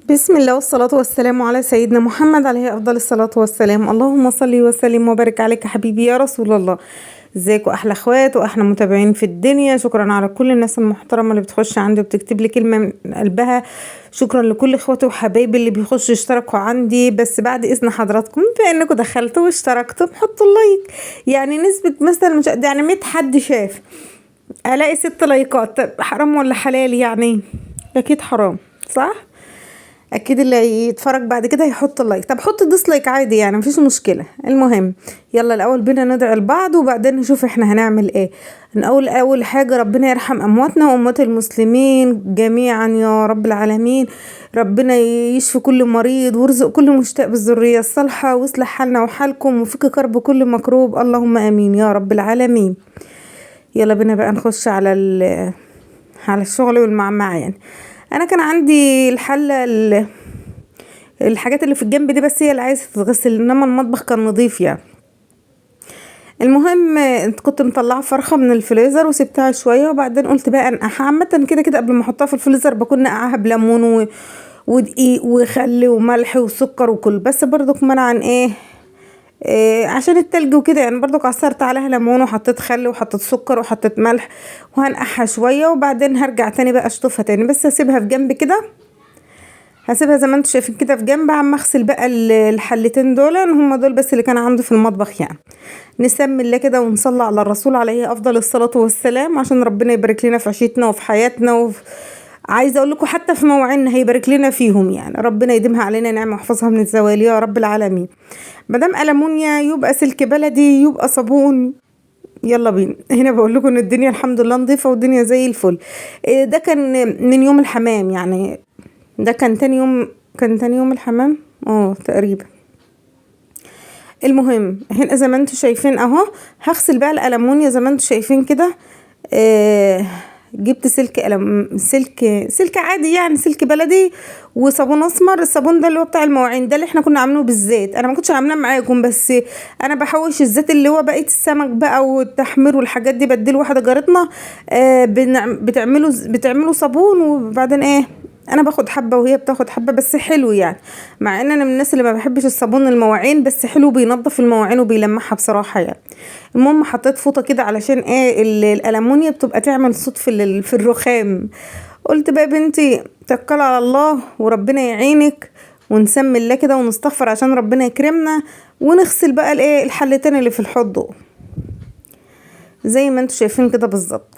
بسم الله والصلاة والسلام على سيدنا محمد عليه أفضل الصلاة والسلام. اللهم صل وسلم وبارك عليك يا حبيبي يا رسول الله. ازيكم أحلى أخوات وأحلى متابعين في الدنيا. شكرا على كل الناس المحترمة اللي بتخش عندي وبتكتب لي كلمة من قلبها. شكرا لكل اخواتي وحبايبي اللي بيخشوا يشتركوا عندي، بس بعد إذن حضراتكم بأنكم دخلتوا واشتركتوا حطوا اللايك. يعني نسبة مثلا مش يعني 100 حد شاف ألاقي 6 لايكات. طب حرام ولا حلال؟ يعني أكيد حرام، صح؟ اكيد اللي يتفرج بعد كده هيحط اللايك. طب حط ديسلايك عادي، يعني مفيش مشكله. المهم يلا الاول بينا ندعي لبعض وبعدين نشوف احنا هنعمل ايه. نقول اول حاجه ربنا يرحم امواتنا واموات المسلمين جميعا يا رب العالمين. ربنا يشفي كل مريض ويرزق كل مشتاق بالذريه الصالحه ويصلح حالنا وحالكم وفك كرب كل مكروب، اللهم امين يا رب العالمين. يلا بينا بقى نخش على على الشغل والمعمعة. يعني انا كان عندي الحاجات اللي في الجنب دي بس هي اللي عايزه تتغسل، انما المطبخ كان نظيف يعني. المهم كنت مطلعه فرخه من الفريزر وسبتها شويه وبعدين قلت بقى انقعها. عامه كده كده قبل ما احطها في الفريزر بكون نقعها بليمون ودقيق وخل وملح وسكر وكل، بس برضك منعا عشان التلج وكده. يعني برضك عصرت عليها ليمون وحطيت خل وحطيت سكر وحطيت ملح وهنقعها شويه وبعدين هرجع تاني بقى اشطفها تاني، بس هسيبها في جنب كده. هسيبها زي ما انتوا شايفين كده في جنب عم اغسل بقى الحلتين دول، هم دول بس اللي كان عندي في المطبخ. يعني نسمي الله كده ونصلي على الرسول عليه افضل الصلاة والسلام عشان ربنا يبارك لنا في عيشتنا وفي حياتنا عايزه اقول لكم حتى في مواعيدنا هيبارك لنا فيهم. يعني ربنا يديمها علينا نعمه ويحفظها من الزوال يا رب العالمين. مادام ألمونيا يبقى سلك بلدي يبقى صابون. يلا بينا. هنا بقول لكم ان الدنيا الحمد لله نظيفه والدنيا زي الفل. ده كان من يوم الحمام، يعني ده كان تاني يوم الحمام تقريبا. المهم هنا زي ما انتوا شايفين اهو هغسل بقى الألمونيا زي ما انتوا شايفين كده. جبت سلك عادي، يعني سلك بلدي وصابون اسمر. الصابون ده اللي هو بتاع المواعين، ده اللي احنا كنا عاملينه بالزيت. انا ما كنتش عاملاه معاكم، بس انا بحوش الزيت اللي هو بقيه السمك بقى والتحمير والحاجات دي بديله واحده جارتنا بتعمله صابون وبعدين انا باخد حبه وهي بتاخد حبه، بس حلو يعني. مع ان انا من الناس اللي ما بحبش الصابون المواعين، بس حلو بينظف المواعين وبيلمعها بصراحه يعني. المهم حطيت فوطه كده علشان الالمونيا بتبقى تعمل صوت في الرخام. قلت بقى بنتي توكلي على الله وربنا يعينك ونسمي الله كده ونستغفر عشان ربنا يكرمنا ونغسل بقى الحلتين اللي في الحوض دول زي ما انتوا شايفين كده بالظبط.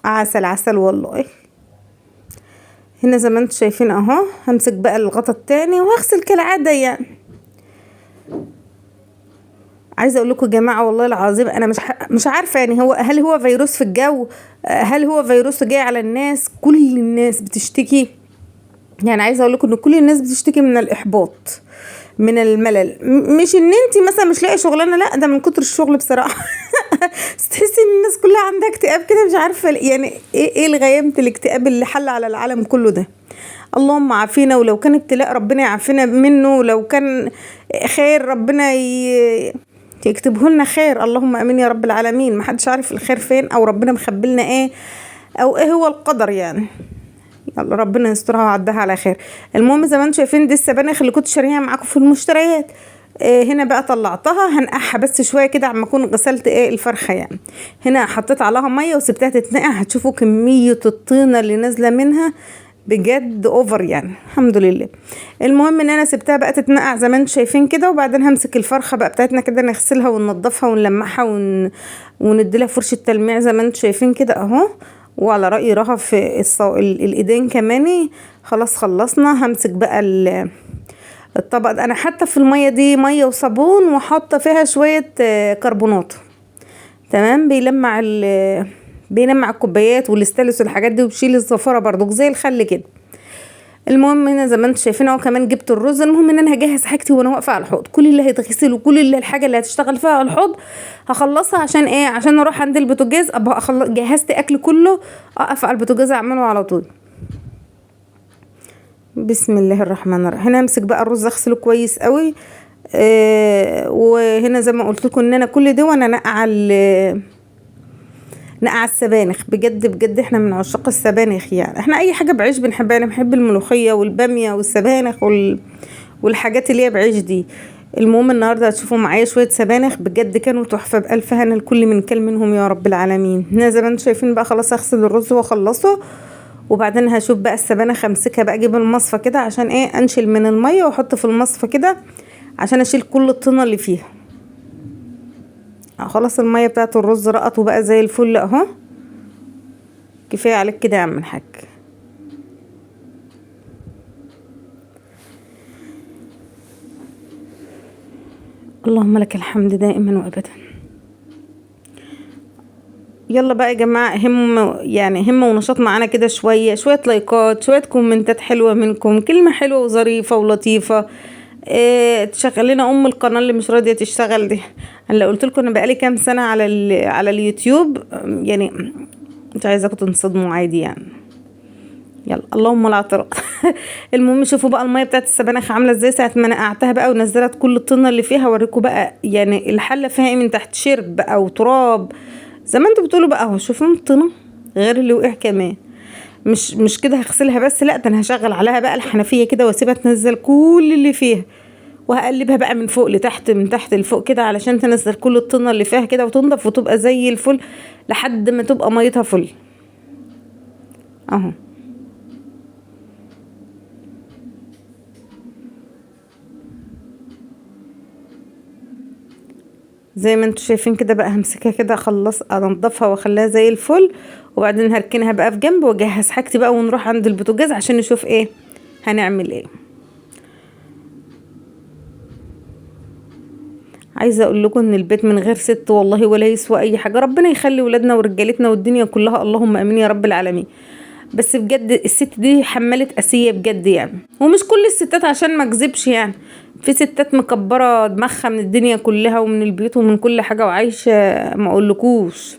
عسل عسل والله. هنا زي ما انتوا شايفين اهو همسك بقى الغطا التاني وهغسل كالعاده. يعني عايزه اقول لكم يا جماعه والله العظيم انا مش عارفه، يعني هل هو فيروس في الجو؟ هل هو فيروس جاي على الناس؟ كل الناس بتشتكي. يعني عايزه اقول لكم ان كل الناس بتشتكي من الاحباط، من الملل. مش ان انتي مثلا مش لاقي شغلانه، لا ده من كتر الشغل بصراحه. تحسي ان الناس كلها عندها اكتئاب كده، مش عارفه يعني ايه الغيامة الاكتئاب اللي حل على العالم كله ده. اللهم عافينا، ولو كان ابتلاء ربنا يعافينا منه، ولو كان خير ربنا يكتبه لنا خير. اللهم امين يا رب العالمين. محدش عارف الخير فين او ربنا مخبلنا ايه او ايه هو القدر يعني. يلا ربنا يسترها وعدها على خير. المهم زي ما انتم شايفين دي السبانخ اللي كنت شاريها معاكم في المشتريات. هنا بقى طلعتها هنقعها بس شويه كده عما اكون غسلت الفرخه يعني. هنا حطيت عليها ميه وسبتها تتنقع. هتشوفوا كميه الطينه اللي نازله منها بجد اوفر يعني. الحمد لله. المهم ان انا سبتها بقى تتنقع زي ما انتم شايفين كده، وبعدين همسك الفرخه بقى بتاعتنا كده نغسلها وننضفها ونلمعها ونديلها فرشه تلميع زي ما انتم شايفين كده اهو. وعلى رأي رها في الايدين كمان. خلاص خلصنا. همسك بقى الطبق ده. انا حتى في المية دي مية وصابون وحاطة فيها شوية كربونات، تمام. بيلمع الكوبايات والاستانلس والحاجات دي وبشيل الزفارة برضو زي الخل كده. المهم هنا زي ما انتم شايفين اهو كمان جبت الرز. المهم ان انا هجهز حاجتي وانا واقفه على الحوض. كل اللي هيتغسل وكل اللي الحاجه اللي هتشتغل فيها على الحوض هخلصها. عشان عشان اروح عند البوتاجاز ابقى جهزت اكل كله اقف على البوتاجاز اعمله على طول. بسم الله الرحمن الرحيم. هنا امسك بقى الرز اغسله كويس قوي. وهنا زي ما قلت لكم ان انا كل ده وانا نقع السبانخ بجد بجد، احنا من عشاق السبانخ يعني. احنا اي حاجه بعيش بنحبها، انا بحب الملوخيه والباميه والسبانخ والحاجات اللي هي بعيش دي. المهم النهارده هتشوفوا معايا شويه سبانخ بجد كانوا تحفه بالف هنا، الكل من كل منهم يا رب العالمين. هنا زي ما انتم شايفين بقى خلاص هغسل الرز واخلصه، وبعدين هشوف بقى السبانخ امسكها بقى، اجيب المصفى كده عشان ايه انشل من الميه واحط في المصفى كده عشان اشيل كل الطينه اللي فيها. خلاص الميه بتاعت الرز رقت وبقى زي الفل اهو. كفايه عليك كده يا عم الحاج. اللهم لك الحمد دائما وابدا. يلا بقى يا جماعه، هم ونشاط معانا كده، شويه لايكات، شويه كومنتات حلوه منكم، كلمه حلوه وظريفه ولطيفه. تشغل لنا القناه اللي مش راضيه تشتغل دي. انا لو قلت لكم انا بقالي كام سنه على اليوتيوب يعني مش عايزاكم تنصدموا عادي يعني. يلا اللهم لا اعتراض. المهم شوفوا بقى الميه بتاعت السبانخ عامله ازاي ساعه ما نقعتها بقى ونزلت كل الطينه اللي فيها. اوريكم بقى يعني الحله فيها ايه من تحت، شرب او تراب زي ما انتوا بتقولوا بقى اهو. شوفوا الطينه غير اللي وقع كمان. مش كده هغسلها بس، لا ده انا هشغل عليها بقى الحنفيه كده واسيبها تنزل كل اللي فيها، وهقلبها بقى من فوق لتحت من تحت لفوق كده علشان تنزل كل الطينه اللي فيها كده وتنضف وتبقى زي الفل لحد ما تبقى ميتها فل اهو. زي ما انتوا شايفين كده بقى همسكها كده اخلص انضفها واخليها زي الفل، وبعدين هركنها بقى في جنب واجهز حاجتي بقى ونروح عند البوتاجاز عشان نشوف ايه هنعمل ايه. عايزه اقول لكم ان البيت من غير ست والله ولا يسوى اي حاجه. ربنا يخلي ولادنا ورجالتنا والدنيا كلها، اللهم امين يا رب العالمين. بس بجد الست دي حملت اسيه بجد يعني. ومش كل الستات عشان ما اكذبش يعني، في ستات مكبره دماغها من الدنيا كلها ومن البيوت ومن كل حاجه وعايشه ما اقولكوش.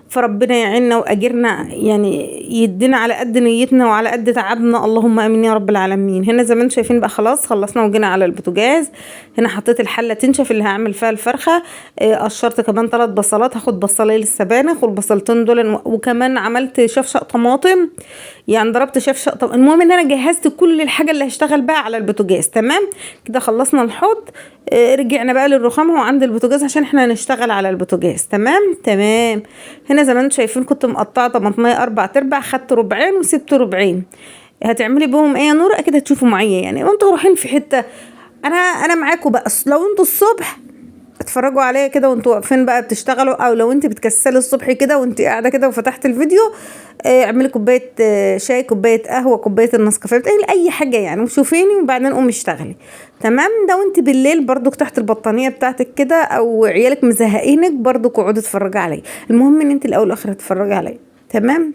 فربنا يعيننا واجرنا يعني، يدينا على قد نيتنا وعلى قد تعبنا، اللهم امين يا رب العالمين. هنا زي ما انتم شايفين بقى خلاص خلصنا وجينا على البوتاجاز. هنا حطيت الحله تنشف اللي هعمل فيها الفرخه. قشرت كمان 3 بصلات، هاخد بصلايه للسبانخ والبصلتين دول، وكمان عملت شفشق طماطم يعني ضربت شفشق طماطم. المهم ان انا جهزت كل الحاجه اللي هشتغل بقى على البوتاجاز. تمام كده خلصنا الحوض. رجعنا بقى للرخام هو عند البوتاجاز عشان احنا هنشتغل على البوتاجاز. تمام. هنا زي ما انتم شايفين كنت مقطعه طماطميه 4/4، خدت ربعين وسبت ربعين. هتعملي بهم ايه يا نور؟ اكيد هتشوفوا معايا يعني وانتوا رايحين في حته. انا معاكم بقى. لو انتوا الصبح اتفرجوا عليا كده وانتوا واقفين بقى بتشتغلوا، او لو انت بتكسلي الصبح كده وانت قاعده كده وفتحت الفيديو، اعملي كوبايه شاي، كوبايه قهوه، كوبايه النسكافيه بتاعي، اي حاجه يعني، وشوفيني وبعدين قومي اشتغلي. تمام. ده وانت بالليل برضو تحت البطانيه بتاعتك كده او عيالك مزهقينك برضو اقعدي اتفرجي عليا. المهم ان انت الاول والاخر تتفرجي عليا. تمام.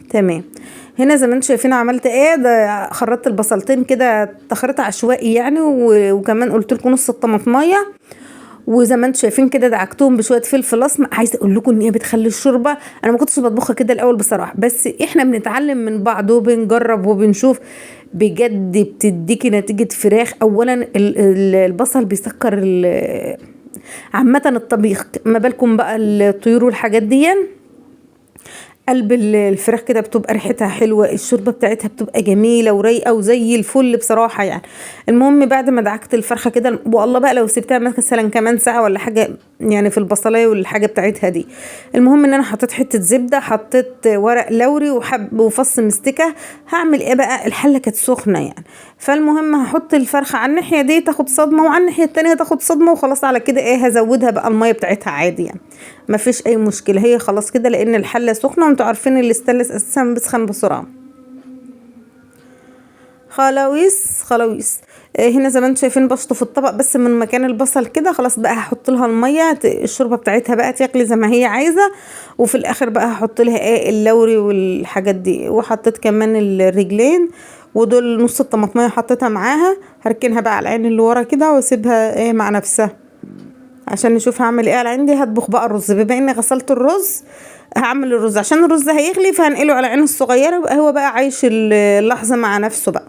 هنا زي ما انتم شايفين عملت ايه، ده خرطت البصلتين كده تخريط عشوائي يعني، وكمان قلت لكم نص الطماطميه، وزي ما انتم شايفين كده دعكتهم بشويه فلفل اسمر. عايزه اقول لكم ان هي بتخلي الشوربه، انا ما كنتش بطبخها كده الاول بصراحه، بس احنا بنتعلم من بعض وبنجرب وبنشوف. بجد بتديكي نتيجه فراخ. اولا البصل بيسكر عامه الطبيخ، ما بالكم بقى الطيور والحاجات دي. قلب الفراخ كده بتبقى ريحتها حلوه، الشوربه بتاعتها بتبقى جميله ورايقه وزي الفل بصراحه يعني. المهم بعد ما دعكت الفرخه كده، والله بقى لو سبتها مثلا كمان ساعه ولا حاجه يعني في البصلايه والحاجه بتاعتها دي. المهم ان انا حطيت حته زبده، حطيت ورق لوري وفص مستكه. هعمل ايه بقى، الحله كانت سخنه يعني، فالمهم هحط الفرخه على الناحيه دي تاخد صدمه وعلى الناحيه التانية تاخد صدمه، وخلاص على كده ايه هزودها بقى الميه بتاعتها عادي يعني، ما فيش اي مشكله. هي خلاص كده لان الحله سخنه، وانتوا عارفين الاستانلس اساسا بيسخن بسرعه. خلاويص. هنا زي ما انتم شايفين بشطف الطبق بس من مكان البصل كده. خلاص بقى هحط لها الميه، الشوربه بتاعتها بقى تغلي زي ما هي عايزه، وفي الاخر بقى هحط لها ايه اللوري والحاجات دي، وحطيت كمان الرجلين، ودول نص الطماطميه حطيتها معاها. هركنها بقى على العين اللي ورا كده واسيبها ايه مع نفسها عشان نشوف هعمل ايه على عندي. هطبخ بقى الرز، بما اني غسلت الرز هعمل الرز عشان الرز هيغلي، فهنقله على عين الصغيره ويبقى هو بقى عايش اللحظه مع نفسه بقى.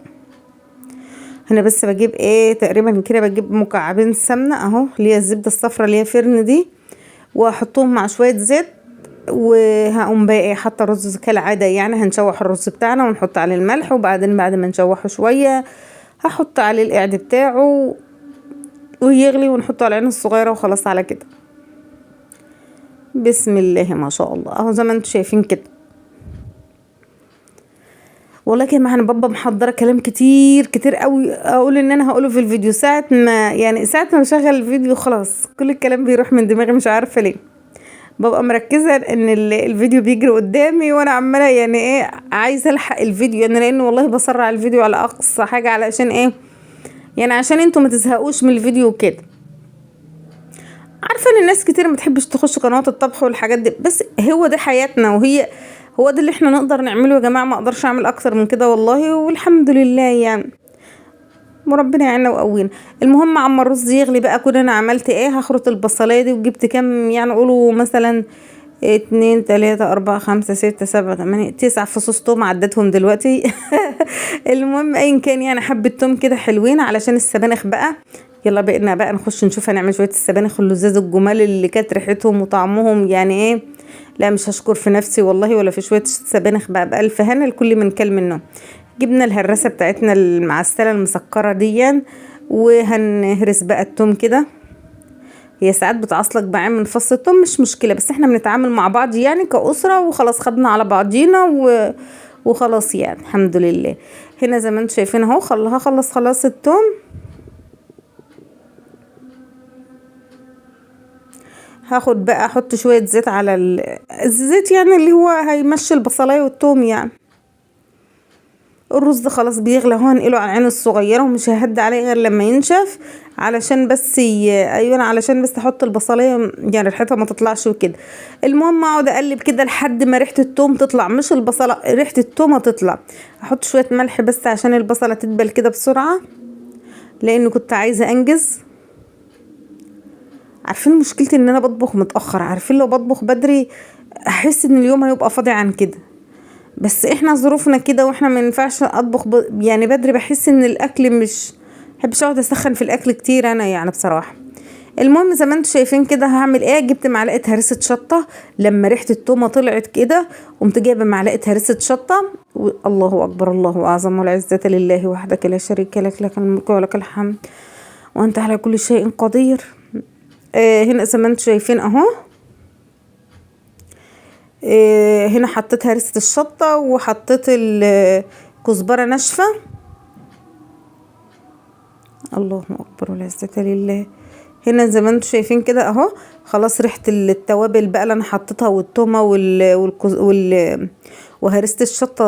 هنا بس بجيب ايه تقريبا كده، بجيب مكعبين سمنه اهو اللي هي الزبده الصفراء اللي هي فرن دي، واحطهم مع شويه زيت وهقوم بقى ايه حاطه رز كالعاده، يعني هنشوح الرز بتاعنا ونحط عليه الملح، وبعدين بعد ما نشوحه شويه هحط عليه القعد بتاعه ويغلي ونحطه على العين الصغيره وخلاص على كده. بسم الله ما شاء الله، اهو زي ما انتم شايفين كده. والله كان معانا بابا محضره كلام كتير كتير قوي اقول ان انا هقوله في الفيديو، ساعه ما بشغل الفيديو خلاص كل الكلام بيروح من دماغي، مش عارفه ليه. ببقى مركزه ان الفيديو بيجري قدامي وانا عماله يعني ايه عايزه الحق الفيديو، يعني لان والله بسرع الفيديو على اقصى حاجه علشان ايه، يعني عشان انتوا ما تزهقوش من الفيديو كده. عارفه ان الناس كتير ما تحبش تخش قنوات الطبخ والحاجات دي، بس هو ده حياتنا هو ده اللي احنا نقدر نعمله يا جماعه، ما اقدرش اعمل اكتر من كده والله، والحمد لله يعني، وربنا يعيننا ويقوينا. المهم عما الرز يغلي بقى كده انا عملت ايه، هخرط البصلايه دي وجبت كام، يعني قولوا مثلا 2 3 4 5 6 7 8 9 فصوص توم عدتهم دلوقتي. المهم ايا كان يعني حبة توم كده حلوين علشان السبانخ بقى. يلا بقينا بقى نخش نشوف هنعمل شوية السبانخ اللزاز الجمال اللي كانت ريحتهم وطعمهم يعني ايه. لا مش هشكر في نفسي والله ولا في شوية سبانخ بقى بألف هنا الكل من كل منهم. جبنا الهراسة بتاعتنا المعسلة المسكرة ديا، وهنهرس بقى التوم كده. هي ساعات بتعصلك معاه من فص التوم مش مشكلة، بس احنا بنتعامل مع بعض يعني كأسرة وخلاص خدنا على بعضينا وخلاص يعني الحمد لله. هنا زي ما انتم شايفين اهو هخلص خلاص التوم. هاخد بقى احط شوية زيت على الزيت يعني اللي هو هيمشي البصلاية والتوم يعني. الرز خلاص بيغلى اهو، هنقله على العين الصغيره ومش ههد عليه غير لما ينشف، علشان بس ايوه علشان بس احط البصلايه يعني ريحتها ما تطلعش وكده. المهم اقعد اقلب كده لحد ما ريحه التوم تطلع، مش البصله، ريحه التومه تطلع. احط شويه ملح بس عشان البصله تدبل كده بسرعه، لانه كنت عايزه انجز. عارفين مشكلتي ان انا بطبخ متاخر، عارفين لو بطبخ بدري احس ان اليوم هيبقى فاضي عن كده، بس احنا ظروفنا كده واحنا ما ينفعش اطبخ يعني بدري. بحس ان الاكل مش بحبش اقعد اسخن في الاكل كتير انا يعني بصراحه. المهم زي ما انتم شايفين كده هعمل ايه، جبت معلقه هرسه شطه. لما ريحه التومه طلعت كده قمت جايبه معلقه هرسه شطه. الله اكبر الله اعظم، والعزه لله وحدك لا شريك لك، لك الملك ولك الحمد وانت على كل شيء قدير. هنا زي ما انتم شايفين اهو. هنا حطيت هرسة الشطة وحطيت الكزبرة ناشفة. الله اكبر والعزة لله. هنا زي ما انتم شايفين كده اهو خلاص ريحة التوابل بقى اللي انا حطيتها والتومة وهرسة الشطة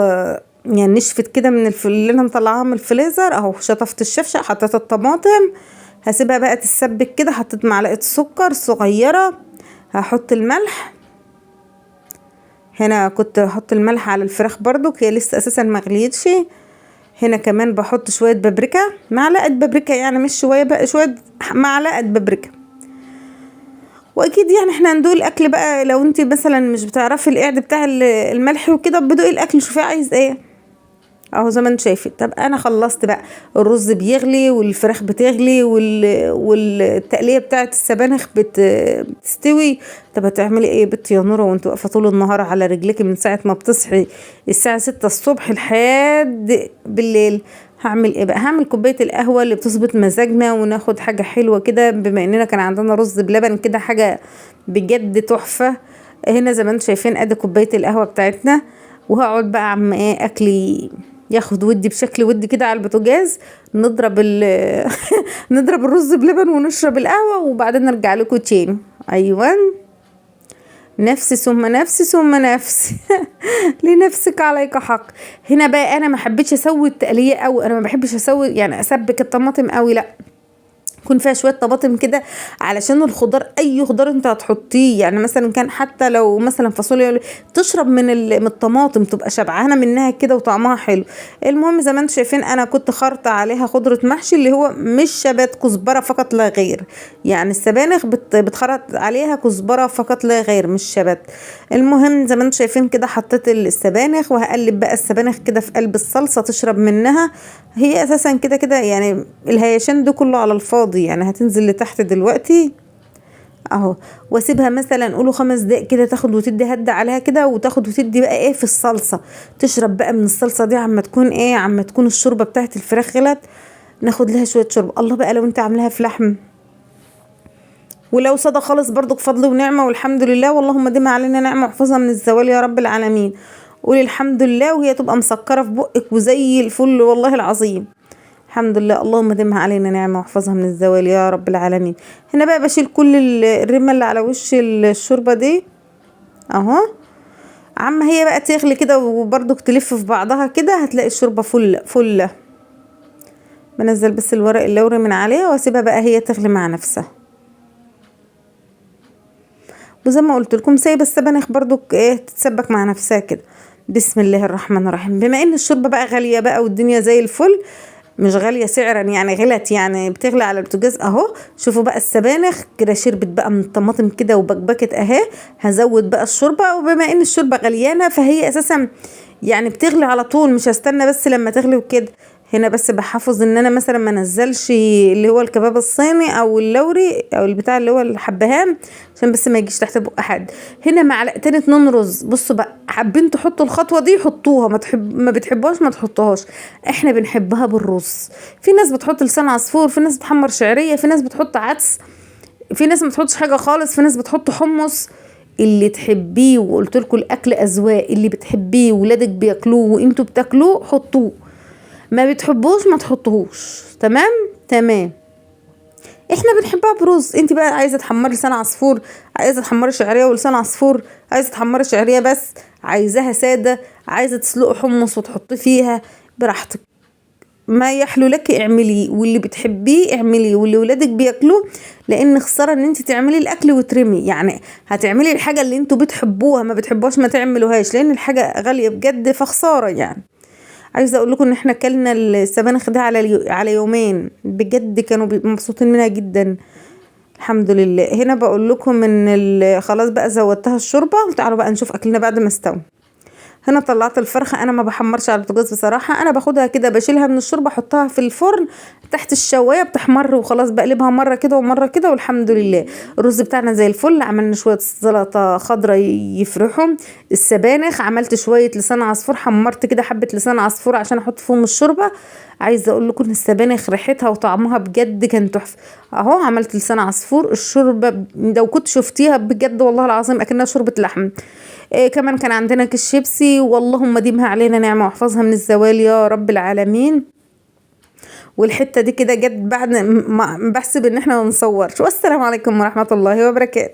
يعني نشفت كده من اللي انا مطلعاها من الفريزر اهو. شطفت الشفشة، حطيت الطماطم، هسيبها بقى تتسبك كده. حطيت معلقة سكر صغيرة، هحط الملح. هنا كنت هحط الملح على الفراخ برضو هي لسه اساسا مغليتش. هنا كمان بحط شوية بابريكا، معلقة بابريكا يعني مش شوية بقى، شوية معلقة بابريكا. واكيد يعني احنا هندوق الاكل بقى، لو انت مثلا مش بتعرفي القعد بتاع الملح وكده بدوقي الاكل شوفي عايز ايه اهو زي ما انت شايفين. طب انا خلصت بقى، الرز بيغلي والفراخ بتغلي والتقليه بتاعه السبانخ بتستوي. طب هتعملي ايه يا بنت يا نوره وانت واقفه طول النهار على رجلك من ساعه ما بتصحي الساعه 6 الصبح لحد بالليل؟ هعمل ايه بقى، هعمل كوبايه القهوه اللي بتظبط مزاجنا وناخد حاجه حلوه كده، بما اننا كان عندنا رز بلبن كده حاجه بجد تحفه. هنا زي ما انتم شايفين ادي كوبايه القهوه بتاعتنا، وهقعد بقى عم ايه اكلي ياخد ودي بشكل ودي كده على البوتاجاز. نضرب نضرب الرز بلبن ونشرب القهوه وبعدين نرجع لكم تاني. ايوه نفسي ثم نفسي ثم نفسي. لنفسك عليك حق. هنا بقى انا ما حبيتش اسوي التقليه قوي، انا ما بحبش اسوي يعني اسبك الطماطم قوي، لا يكون فيها شويه طماطم كده علشان الخضار، اي خضار انت هتحطيه يعني مثلا كان حتى لو مثلا فاصوليا تشرب من الطماطم تبقى شبعانه منها كده وطعمها حلو. المهم زي ما انتم شايفين انا كنت خارطه عليها خضره محشي اللي هو مش شبات، كزبره فقط لا غير. يعني السبانخ بتخرط عليها كزبره فقط لا غير مش شبات. المهم زي ما انتم شايفين كده حطيت السبانخ وهقلب بقى السبانخ كده في قلب الصلصه تشرب منها. هي اساسا كده كده يعني الهيشان ده كله على الفاضي يعني هتنزل لتحت دلوقتي اهو. واسيبها مثلا قولوا 5 دقايق كده، تاخد وتدي هدة عليها كده، وتاخد وتدي بقى ايه في الصلصة. تشرب بقى من الصلصة دي عما تكون ايه، عما تكون الشوربة بتاعت الفراخ غلت، ناخد لها شوية شوربة. الله بقى لو انت عاملاها في لحم، ولو صدى خالص برضك فضل ونعمة والحمد لله، واللهم ديما علينا نعمة واحفظها من الزوال يا رب العالمين. قولي الحمد لله وهي تبقى مسكرة في بقك وزي الفل والله العظيم. الحمد لله، اللهم ديمها علينا نعمة واحفظها من الزوال يا رب العالمين. هنا بقى بشيل كل الرمة اللي على وش الشوربة دي اهو. عما هي بقى تغلي كده وبرضك تلف في بعضها كده، هتلاقي الشوربة فل. بنزل بس الورق اللوري من عليها واسيبها بقى هي تغلي مع نفسها. وزي ما قلت لكم سايبه السبانخ برضك ايه تتسبك مع نفسها كده. بسم الله الرحمن الرحيم. بما ان الشوربه بقى غاليه بقى والدنيا زي الفل، مش غاليه سعرا يعني، غلت يعني بتغلي على البوتاجاز اهو. شوفوا بقى السبانخ كده شربت بقى من الطماطم كده وبكبكت اهي. هزود بقى الشوربه، وبما ان الشوربه غليانه فهي اساسا يعني بتغلي على طول، مش هستنى بس لما تغلي وكده. هنا بس بحافظ ان انا مثلا ما انزلش اللي هو الكباب الصيني او اللوري او البتاع اللي هو الحبهان، عشان بس ما يجيش تحت بق حد. هنا معلقتين 2 رز. بصوا بقى، حابين تحطوا الخطوه دي حطوها، ما بتحبوهاش ما تحطوهاش. احنا بنحبها بالرز. في ناس بتحط لسان عصفور، في ناس بتحمر شعريه، في ناس بتحط عدس، في ناس ما تحطش حاجه خالص، في ناس بتحط حمص. اللي تحبيه، وقلت لكم الاكل اذواق، اللي بتحبيه ولادك بياكلوه وانتوا بتاكلوه حطوه، ما بتحبوش ما تحطوهوش. تمام تمام. احنا بنحبها برز. انت بقى عايزه تحمري لسان عصفور، عايزه تحمري شعريه ولسان عصفور، عايزه تحمري شعريه بس، عايزاها ساده، عايزه تسلقي حمص وتحطي فيها، براحتك. ما يحلو لك اعمليه، واللي بتحبيه اعمليه، واللي ولادك بياكلوه. لان خساره ان انت تعملي الاكل وترمي، يعني هتعملي الحاجه اللي انتوا بتحبوها ما بتحبوهاش ما تعملوهاش، لان الحاجه غاليه بجد فخساره يعني. عايزه اقول لكم ان احنا كلنا السبانخ ده على يومين بجد، كانوا مبسوطين منها جدا الحمد لله. هنا بقول لكم ان خلاص بقى زودتها الشوربه، وتعالوا بقى نشوف اكلنا بعد ما استوى. هنا طلعت الفرخه، انا ما بحمرش على البوتاجاز بصراحه، انا باخدها كده بشيلها من الشوربه احطها في الفرن تحت الشوايه بتحمر وخلاص، بقلبها مره كده ومره كده والحمد لله. الرز بتاعنا زي الفل. عملنا شويه سلطه خضراء يفرحوا. السبانخ عملت شويه لسان عصفور، حمرت كده حبه لسان عصفور عشان احط فيهم الشوربه. عايزه اقول لكم ان السبانخ ريحتها وطعمها بجد كان تحفه. اهو عملت لسان عصفور. الشوربه لو كنت شفتيها بجد والله العظيم اكنها شوربه لحم. إيه كمان كان عندنا كيس شيبسي، واللهم ديمها علينا نعمة واحفظها من الزوال يا رب العالمين. والحتة دي كده جت بعد ما بحسب ان احنا ما نصورش. والسلام عليكم ورحمة الله وبركاته.